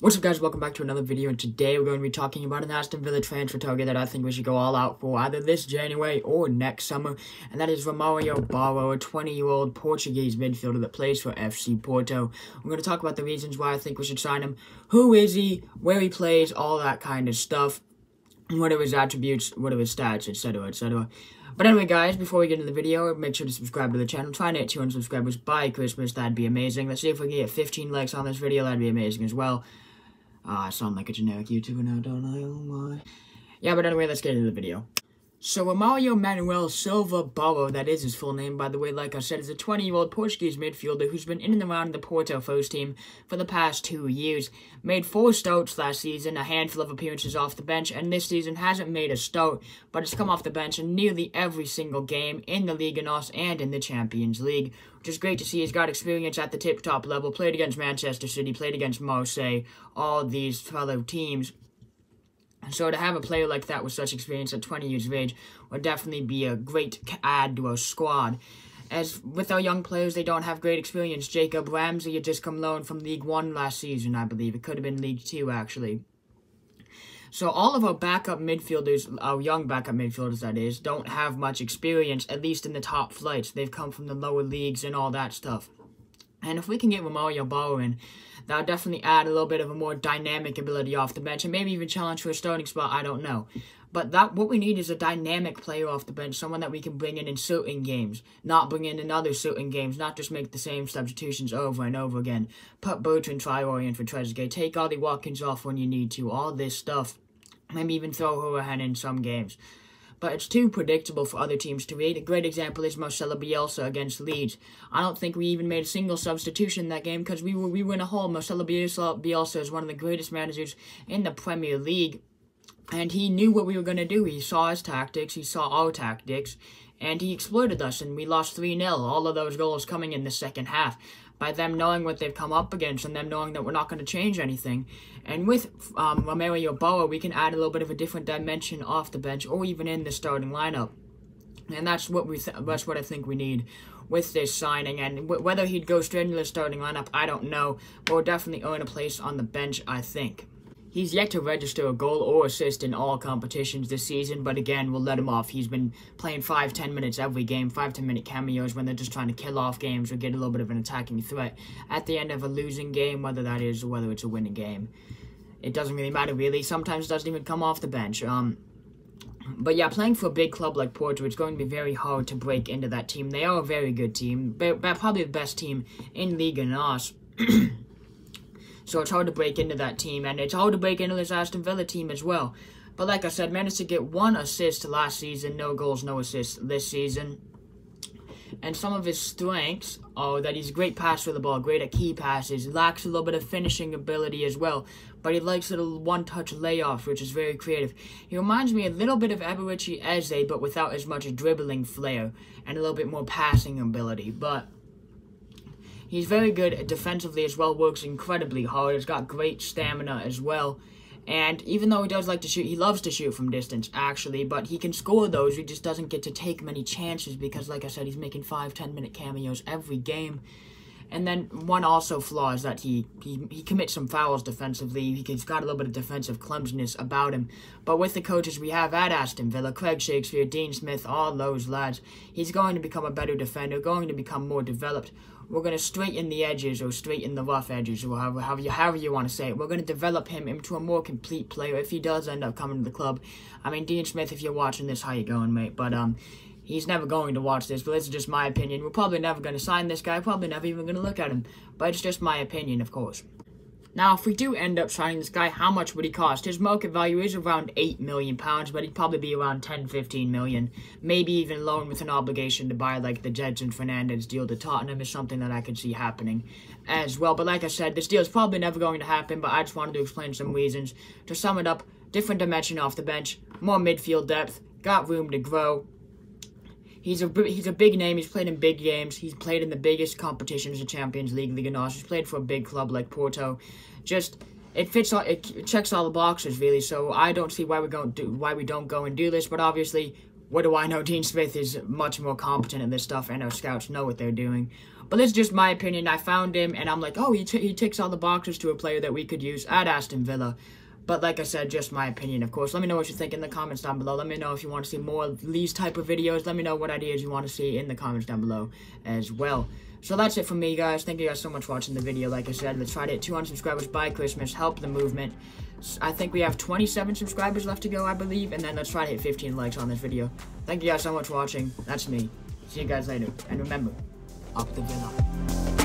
What's up, guys? Welcome back to another video, and today we're going to be talking about an Aston Villa transfer target that I think we should go all out for either this January or next summer, and that is Romário, a 20-year-old Portuguese midfielder that plays for FC Porto. We're going to talk about the reasons why I think we should sign him, who is he, where he plays, all that kind of stuff, and what are his attributes, what are his stats, etc., etc. But anyway, guys, before we get into the video, make sure to subscribe to the channel. Trying to hit 200 subscribers by Christmas, that'd be amazing. Let's see if we can get 15 likes on this video, that'd be amazing as well. I sound like a generic YouTuber now, don't I? Oh my. Yeah, but anyway, let's get into the video. So, Romário Manuel Silva Baró, that is his full name, by the way, like I said, is a 20-year-old Portuguese midfielder who's been in and around the Porto first team for the past 2 years. Made 4 starts last season, a handful of appearances off the bench, and this season hasn't made a start, but has come off the bench in nearly every single game in the Liga NOS and in the Champions League, which is great to see. He's got experience at the tip-top level, played against Manchester City, played against Marseille, all these fellow teams. So to have a player like that with such experience at 20 years of age would definitely be a great add to our squad. As with our young players, they don't have great experience. Jacob Ramsey had just come loan from League 1 last season, I believe. It could have been League 2, actually. So all of our backup midfielders, our young backup midfielders, that is, don't have much experience, at least in the top flights. They've come from the lower leagues and all that stuff. And if we can get Romário Baró in, that'll definitely add a little bit of a more dynamic ability off the bench, and maybe even challenge for a starting spot, I don't know. But what we need is a dynamic player off the bench, someone that we can bring in certain games, not bring in other certain games, not just make the same substitutions over and over again. Put Bertrand Traoré in for Trezeguet, take Ollie Watkins off when you need to, all this stuff. Maybe even throw Hourahan in some games. But it's too predictable for other teams to read. A great example is Marcelo Bielsa against Leeds. I don't think we even made a single substitution in that game because we were in a hole. Marcelo Bielsa is one of the greatest managers in the Premier League. And he knew what we were going to do. He saw his tactics, he saw our tactics, and he exploited us, and we lost 3-0. All of those goals coming in the second half. By them knowing what they've come up against and them knowing that we're not going to change anything. And with Romário Baró, we can add a little bit of a different dimension off the bench or even in the starting lineup. And that's what I think we need with this signing. And whether he'd go straight into the starting lineup, I don't know. But we'll definitely earn a place on the bench, I think. He's yet to register a goal or assist in all competitions this season, but again, we'll let him off. He's been playing 5-10 minutes every game, 5-10 minute cameos when they're just trying to kill off games or get a little bit of an attacking threat at the end of a losing game, whether that is or whether it's a winning game. It doesn't really matter, really. Sometimes it doesn't even come off the bench. But yeah, playing for a big club like Porto, it's going to be very hard to break into that team. They are a very good team, probably the best team in Liga NOS. So it's hard to break into that team, and it's hard to break into this Aston Villa team as well. But like I said, managed to get 1 assist last season, no goals, no assists this season. And some of his strengths are that he's a great passer of the ball, great at key passes, lacks a little bit of finishing ability as well, but he likes little one-touch layoffs, which is very creative. He reminds me a little bit of Eberici Eze, but without as much dribbling flair, and a little bit more passing ability, but he's very good defensively as well, works incredibly hard, has got great stamina as well. And even though he does like to shoot, he loves to shoot from distance, actually, but he can score those. He just doesn't get to take many chances because, like I said, he's making 5-10 minute cameos every game. And then one also flaw is that he commits some fouls defensively. He's got a little bit of defensive clumsiness about him. But with the coaches we have at Aston Villa, Craig Shakespeare, Dean Smith, all those lads, he's going to become a better defender, going to become more developed. We're going to straighten the edges or straighten the rough edges or however you want to say it. We're going to develop him into a more complete player if he does end up coming to the club. I mean, Dean Smith, if you're watching this, how you going, mate? But he's never going to watch this, but this is just my opinion. We're probably never going to sign this guy, probably never even going to look at him. But it's just my opinion, of course. Now, if we do end up signing this guy, how much would he cost? His market value is around £8 million, but he'd probably be around 10-15 million. Maybe even loan with an obligation to buy, like the Jedson Fernandez deal to Tottenham is something that I could see happening as well. But like I said, this deal is probably never going to happen, but I just wanted to explain some reasons. To sum it up, different dimension off the bench, more midfield depth, got room to grow. He's a big name. He's played in big games. He's played in the biggest competitions, the Champions League, Liga NOS. He's played for a big club like Porto. It checks all the boxes really. So I don't see why we don't go and do this. But obviously, what do I know? Dean Smith is much more competent in this stuff, and our scouts know what they're doing. But this is just my opinion. I found him, and I'm like, oh, he ticks all the boxes to a player that we could use at Aston Villa. But like I said, just my opinion, of course. Let me know what you think in the comments down below. Let me know if you want to see more of these type of videos. Let me know what ideas you want to see in the comments down below as well. So that's it from me, guys. Thank you guys so much for watching the video. Like I said, let's try to hit 200 subscribers by Christmas. Help the movement. I think we have 27 subscribers left to go, I believe. And then let's try to hit 15 likes on this video. Thank you guys so much for watching. That's me. See you guys later. And remember, up the Villa.